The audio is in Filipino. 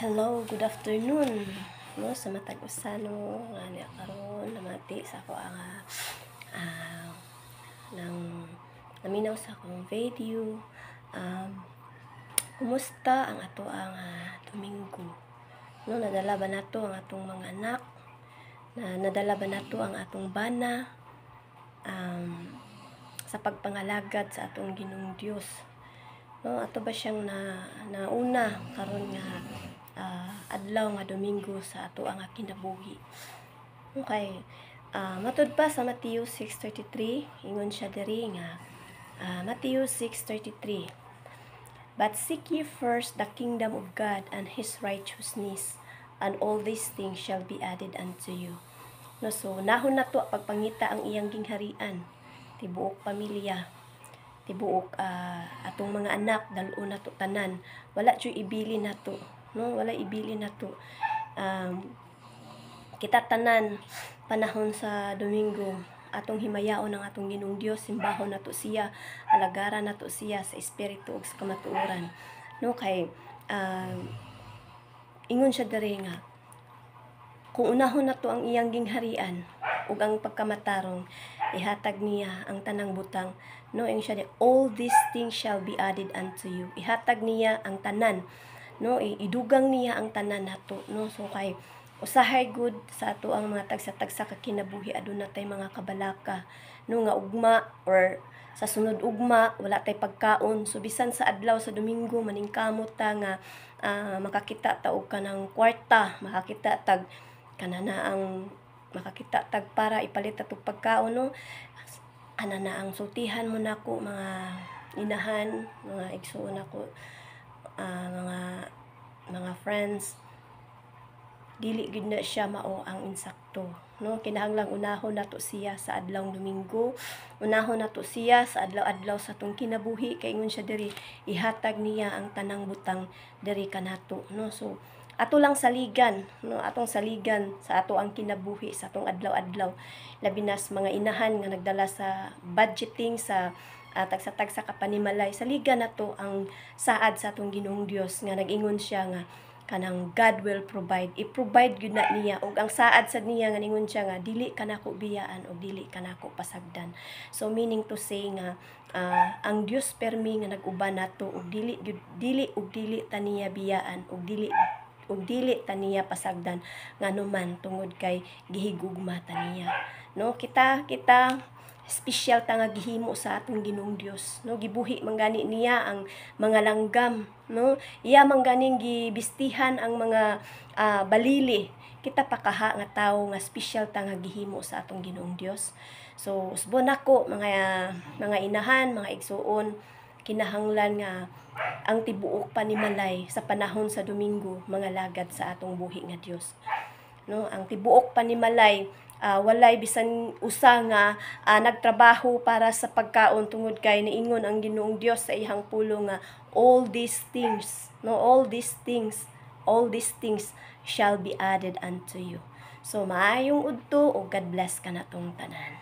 Hello, good afternoon. No, sa matag usano nga niya karon namati sa ako ang nang naminaw sa akong video. Kumusta ang ato ang Domingo? No, nadala ba nato ang atong mga anak? Nadala ba nato ang atong bana sa pagpangalagad sa atong Ginoong Dios? No, ato ba siyang nauna karon nga adlaw nga Domingo sa ato ang kinabuhi. Okay. Matud pa sa Mateo 6:33, ingon siya diri nga Mateo 6:33. But seek ye first the kingdom of God and His righteousness, and all these things shall be added unto you. No, so nahon nato pagpangita ang iyang gingharian, tibuok pamilya, tibuok atong mga anak, dalo nato tanan, wala jud ibili nato, no, wala ibili nato. Kita tanan panahon sa Domingo atong himayaon ang atong Ginoong Dios, simbahon nato siya, alagaran nato siya sa espiritu ug sa kamatuoran. No, kay ingon siya diri nga kung unahon nato ang iyang gingharian ug ang pagkamatarong, ihatag niya ang tanang butang. No, ingon siya all these things shall be added unto you. Ihatag niya ang tanan, no, idugang niya ang tanan nato, no. So kay usahay good sa ato ang mga tagsa-tagsa ka kinabuhi, aduna tay mga kabalaka, no, nga ugma or sa sunod ugma wala tay pagkaon. So bisan sa adlaw sa Domingo maningkamot ta nga makakita ta og kanang kwarta, makakita tag kanana ang makakita tag para ipalit atong pagkaon, no. Anana ang sultihan mo nako mga inahan, mga igsoon nako, mga friends, dili gid na siya mao ang insakto, no. Kinahanglang unahon nato siya sa adlaw Domingo, unahon nato siya sa adlaw-adlaw sa atong kinabuhi, kay ingon siya diri ihatag niya ang tanang butang diri kanato, no. So ato lang saligan, no, atong saligan sa ato ang kinabuhi sa atong adlaw-adlaw, labi na sa mga inahan nga nagdala sa budgeting sa tagsa-tagsa ka panimalay. Saligan nato ang saad sa atong Ginoong Dios nga nag-ingon siya nga kanang God will provide. I-provide gyud na niya, ug ang saad sa niya nga ningon siya nga dili kanako biyaan o dili kanako pasagdan. So meaning to say nga ang Dios permi nga nag-uban nato ug dili ta niya biyaan ug dili ta niya pasagdan nganuman tungod kay gihigugma ta niya, no. Kita special ta nga gihimo sa atong Ginoong Dios, no. Gibuhi man gani niya ang mga langgam, no. Iya man ganing gibistihan ang mga balili. Kita pakaha nga tawo nga special ta nga gihimo sa atong Ginoong Dios. So usbon nako mga inahan, mga igsuon, kinahanglan nga ang tibuok panimalay sa panahon sa Domingo mga lagad sa atong buhi nga Dios, no. Ang tibuok panimalay walay bisan usa nga nagtrabaho para sa pagkaon, tungod kay niingon ang Ginoong Dios sa ihang pulong nga all these things, no, all these things shall be added unto you. So maayong udto ug God bless kanatong tanan.